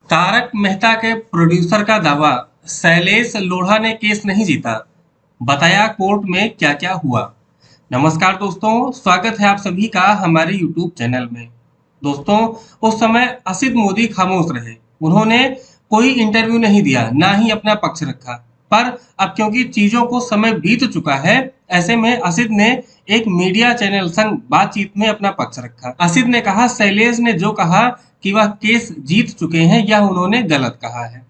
तारक मेहता के प्रोड्यूसर का दावा, शैलेश लोढ़ा ने केस नहीं जीता, बताया कोर्ट में क्या क्या हुआ। नमस्कार दोस्तों, स्वागत है आप सभी का हमारे यूट्यूब चैनल में। दोस्तों, उस समय असित मोदी खामोश रहे। उन्होंने कोई इंटरव्यू नहीं दिया, ना ही अपना पक्ष रखा। पर अब क्योंकि चीजों को समय बीत चुका है, ऐसे में असित ने एक मीडिया चैनल संग बातचीत में अपना पक्ष रखा। असित ने कहा, शैलेश ने जो कहा कि वह केस जीत चुके हैं, यह उन्होंने गलत कहा है।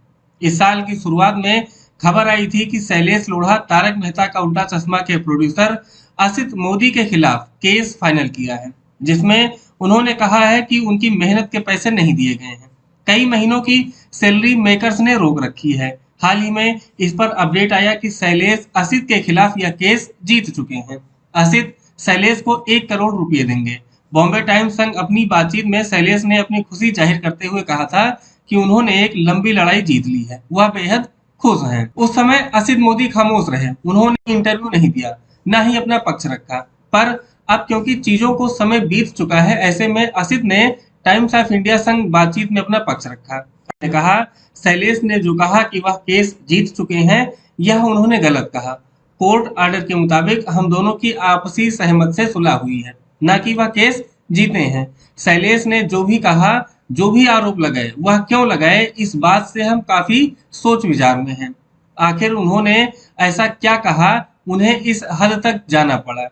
इस साल की शुरुआत में खबर आई थी कि शैलेश लोढ़ा तारक मेहता का उल्टा चश्मा के प्रोड्यूसर असित मोदी के खिलाफ केस फाइनल किया है, जिसमें उन्होंने कहा है कि उनकी मेहनत के पैसे नहीं दिए गए हैं। कई महीनों की सैलरी मेकर्स ने रोक रखी है। हाल ही में इस पर अपडेट आया कि शैलेश असित के खिलाफ यह केस जीत चुके हैं। असित शैलेश को 1 करोड़ रुपए देंगे। बॉम्बे टाइम्स संग अपनी बातचीत में शैलेश ने अपनी खुशी जाहिर करते हुए कहा था कि उन्होंने एक लंबी लड़ाई जीत ली है, वह बेहद खुश हैं। उस समय असित मोदी खामोश रहे। उन्होंने इंटरव्यू नहीं दिया, ना ही अपना पक्ष रखा। पर अब क्योंकि चीजों को समय बीत चुका है, ऐसे में असित ने टाइम्स ऑफ इंडिया संग बातचीत में अपना पक्ष रखा। ने कहा, शैलेश ने जो कहा कि वह केस जीत चुके हैं, यह उन्होंने गलत कहा। कोर्ट ऑर्डर के मुताबिक हम दोनों की आपसी सहमत से सुलह हुई है, ना कि वह केस जीते हैं। शैलेश ने जो भी कहा, जो भी आरोप लगाए, वह क्यों लगाए, इस बात से हम काफी सोच विचार में हैं। आखिर उन्होंने ऐसा क्या कहा, उन्हें इस हद तक जाना पड़ा।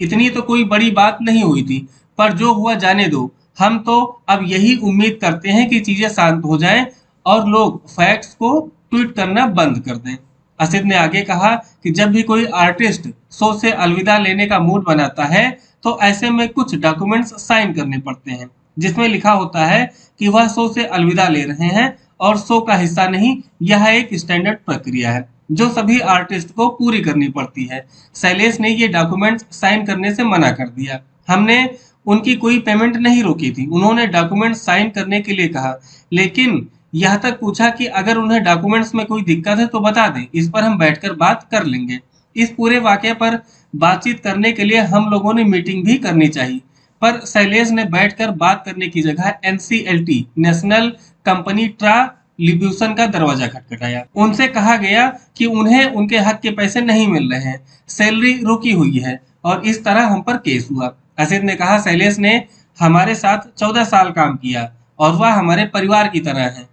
इतनी तो कोई बड़ी बात नहीं हुई थी, पर जो हुआ जाने दो। हम तो अब यही उम्मीद करते हैं कि चीजें शांत हो जाएं और लोग फैक्ट्स को ट्वीट करना बंद कर दें। असित ने आगे कहा कि जब भी कोई आर्टिस्ट शो से अलविदा लेने का मूड बनाता है, तो ऐसे में कुछ डॉक्यूमेंट्स साइन करने पड़ते हैं, जिसमें लिखा होता है कि वह शो से अलविदा ले रहे हैं और शो का हिस्सा नहीं। यह एक स्टैंडर्ड प्रक्रिया है जो सभी आर्टिस्ट को पूरी करनी पड़ती है। शैलेश ने ये डॉक्यूमेंट्स साइन करने से मना कर दिया। हमने उनकी कोई पेमेंट नहीं रोकी थी। उन्होंने डॉक्यूमेंट साइन करने के लिए कहा, लेकिन यह तक पूछा कि अगर उन्हें डॉक्यूमेंट्स में कोई दिक्कत है तो बता दें, इस पर हम बैठकर बात कर लेंगे। इस पूरे वाकये पर बातचीत करने के लिए हम लोगों ने मीटिंग भी करनी चाहिए, पर शैलेश ने बैठकर बात करने की जगह एनसीएलटी नेशनल कंपनी ट्रांसल्यूशन का दरवाजा खटखटाया। उनसे कहा गया कि उन्हें उनके हक के पैसे नहीं मिल रहे हैं, सैलरी रुकी हुई है और इस तरह हम पर केस हुआ। असित ने कहा, शैलेश ने हमारे साथ 14 साल काम किया और वह हमारे परिवार की तरह है।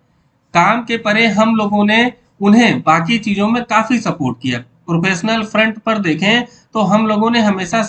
काम के परे हम लोगों ने उन्हें बाकी चीजों में काफी सपोर्ट किया। प्रोफेशनल फ्रंट पर देखें तो हम लोगों ने हमेशा